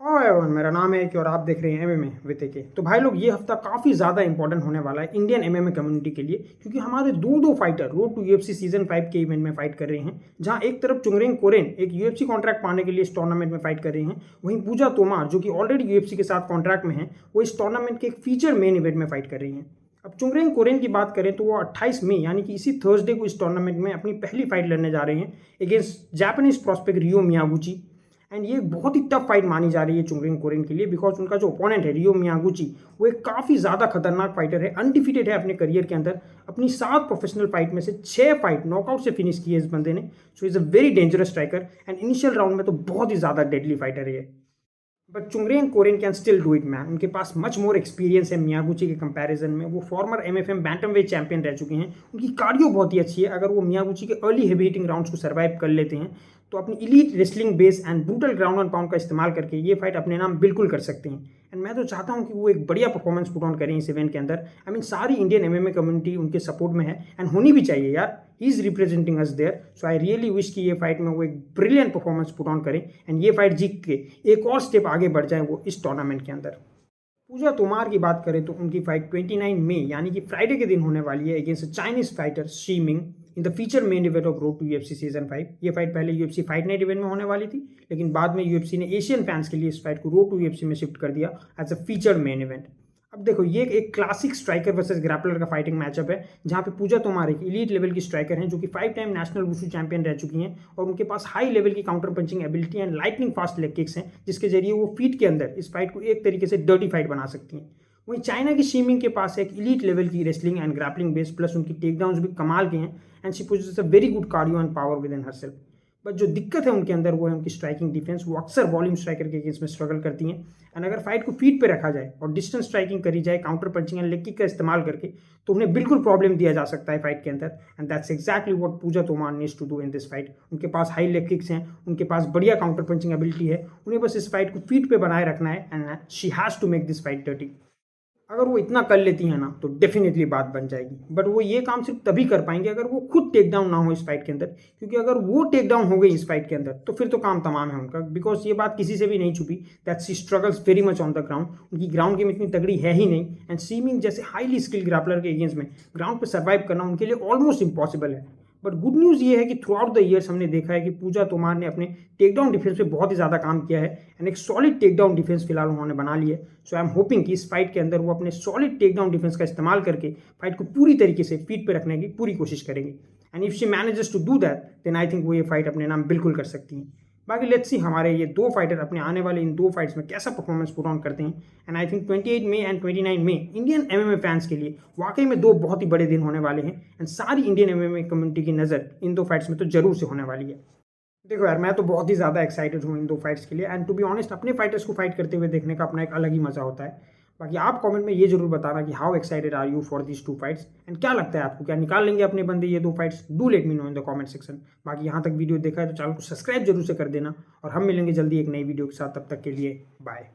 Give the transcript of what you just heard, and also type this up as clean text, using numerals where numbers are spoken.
Hi everyone, मेरा नाम है एके और आप देख रहे हैं एमएमए विद एके। तो भाई लोग, ये हफ्ता काफ़ी ज़्यादा इंपॉर्टेंट होने वाला है इंडियन एमएमए कम्युनिटी के लिए, क्योंकि हमारे दो fighter road to UFC season 5 के इवेंट में फाइट कर रहे हैं। जहां एक तरफ चुंगरेंग कोरेन एक यूएफसी कॉन्ट्रैक्ट पाने के लिए इस टूर्नामेंट में फाइट कर रहे हैं, वहीं पूजा तोमार जो कि ऑलरेडी यूएफसी के साथ कॉन्ट्रैक्ट में है, वो इस टूर्नामेंट के एक फीचर मेन इवेंट में फाइट कर रही हैं। अब चुंगरेंग कोरेन की बात करें तो वो 28 मई यानी कि इसी थर्सडे को इस टूर्नामेंट में अपनी पहली फाइट लड़ने जा रहे हैं against Japanese prospect Ryo Miyaguchi. And ये बहुत ही टफ फाइट मानी जा रही है चुंगरेंग कोरेन के लिए, बिकॉज उनका जो ओपोनेंट है रियो मियागुची, वो एक काफ़ी ज़्यादा खतरनाक फाइटर है, अनडिफिटेड है अपने करियर के अंदर। अपनी 7 प्रोफेशनल फाइट में से 6 फाइट नॉकआउट से फिनिश की है इस बंदे ने। So is a very dangerous striker and initial round में तो बहुत ही ज़्यादा डेडली फाइटर है ये। But Chungreng Koren can still do it man. उनके पास मच मोर एक्सपीरियंस है मियागुची के कंपैरिजन में। वो फॉर्मर एमएफएम बैंटमवेट चैंपियन रह चुके हैं। उनकी कार्डियो बहुत ही अच्छी है। अगर वो मियागुची के अर्ली हेवी हिटिंग राउंड्स को सर्वाइव कर लेते हैं तो अपनी elite wrestling base and brutal ground and pound का इस्तेमाल करके ये फाइट अपने नाम बिल्कुल कर सकते हैं। एंड मैं तो चाहता हूँ कि वो एक बढ़िया परफॉर्मेंस पुट ऑन करें इस इवेंट के अंदर। आई मीन सारी इंडियन एमएमए कम्युनिटी उनके सपोर्ट में है एंड होनी भी चाहिए यार। He is representing us there, so I really wish कि ये फाइट में वो एक ब्रिलियंट परफॉर्मेंस पुट ऑन करें एंड ये फाइट जीत के एक और स्टेप आगे बढ़ जाए वो इस टूर्नामेंट के अंदर। पूजा तोमार की बात करें तो उनकी फाइट 29 मई यानी कि फ्राइडे के दिन होने वाली है against Chinese fighter Shi Ming in the feature main event of road to UFC season 5। ये फाइट पहले यूएफसी फाइट नाइट इवेंट में होने वाली थी, लेकिन बाद में यूएफसी ने एशियन फैंस के लिए इस फाइट को रोड टू यूएफसी में शिफ्ट कर दिया as a feature main event. अब देखो, ये एक क्लासिक स्ट्राइकर वर्सेस ग्रैपलर का फाइटिंग मैचअप है, जहां पे पूजा तोमार एक एलीट लेवल की स्ट्राइकर हैं जो कि 5 टाइम नेशनल वुशु चैंपियन रह चुकी हैं और उनके पास हाई लेवल की counter punching ability and lightning fast leg kicks हैं, जिसके जरिए वो फीट के अंदर इस फाइट को एक तरीके से डर्टी फाइट बना सकती हैं। वहीं चाइना की शीमिंग के पास एक इलीट लेवल की wrestling and grappling base plus उनकी टेकडाउन्स भी कमाल के हैं and she possesses a very good cardio and power with in herself. But जो दिक्कत है उनके अंदर वो है उनकी स्ट्राइकिंग डिफेंस। वो अक्सर वॉल्यूम स्ट्राइकर के अगेंस्ट में स्ट्रगल करती हैं एंड अगर फाइट को फीट पे रखा जाए और डिस्टेंस स्ट्राइकिंग करी जाए counter punching and leg kick का इस्तेमाल करके, तो उन्हें बिल्कुल प्रॉब्लम दिया जा सकता है फाइट के अंदर। And that's exactly what Pooja Tomar needs to do in this fight. उनके पास हाई लेग किक्स हैं, उनके पास बढ़िया काउंटर पंचिंग एबिलिटी है, उन्हें बस इस फाइट को फीट पे बनाए रखना है and she has to make this fight dirty. अगर वो इतना कर लेती हैं ना तो डेफिनेटली बात बन जाएगी। बट वो ये काम सिर्फ तभी कर पाएंगे अगर वो खुद टेक डाउन ना हो इस फाइट के अंदर, क्योंकि अगर वो टेक डाउन हो गई इस फाइट के अंदर तो फिर तो काम तमाम है उनका। बिकॉज ये बात किसी से भी नहीं छुपी that she struggles very much on the ground. उनकी ग्राउंड गेम इतनी तगड़ी है ही नहीं एंड सीमिंग जैसे हाईली स्किल ग्रैपलर के अगेंस्ट में ग्राउंड पर सर्वाइव करना उनके लिए ऑलमोस्ट इम्पॉसिबल है। बट गुड न्यूज़ ये है कि थ्रू आउट द ईयर्स हमने देखा है कि पूजा तोमार ने अपने टेकडाउन डिफेंस पे बहुत ही ज़्यादा काम किया है एंड एक सॉलिड टेकडाउन डिफेंस फिलहाल उन्होंने बना ली है। सो आई एम होपिंग कि इस फाइट के अंदर वो अपने सॉलिड टेकडाउन डिफेंस का इस्तेमाल करके फाइट को पूरी तरीके से फीट पे रखने की पूरी कोशिश करेंगे। And if she manages to do that then I think वो ये फाइट अपने नाम बिल्कुल कर सकती हैं। बाकी लेट्स सी हमारे ये दो फाइटर अपने आने वाले इन 2 फाइट्स में कैसा परफॉर्मेंस पुट ऑन करते हैं। And I think 28 May and 29 May Indian MMA fans के लिए वाकई में 2 बहुत ही बड़े दिन होने वाले हैं एंड सारी इंडियन एमएमए कम्युनिटी की नज़र इन 2 फाइट्स में तो जरूर से होने वाली है। देखो यार, मैं तो बहुत ही ज़्यादा एक्साइटेड हूँ इन 2 फाइट्स के लिए एंड टू बी ऑनेस्ट अपने फाइटर्स को फाइट करते हुए देखने का अपना एक अलग ही मज़ा होता है। बाकी आप कमेंट में ये जरूर बताना कि how excited are you for these 2 fights and क्या लगता है आपको, क्या निकाल लेंगे अपने बंदे ये 2 fights? Do let me know in the comment section. बाकी यहाँ तक वीडियो देखा है तो चैनल को सब्सक्राइब जरूर से कर देना और हम मिलेंगे जल्दी एक नई वीडियो के साथ। तब तक के लिए बाय।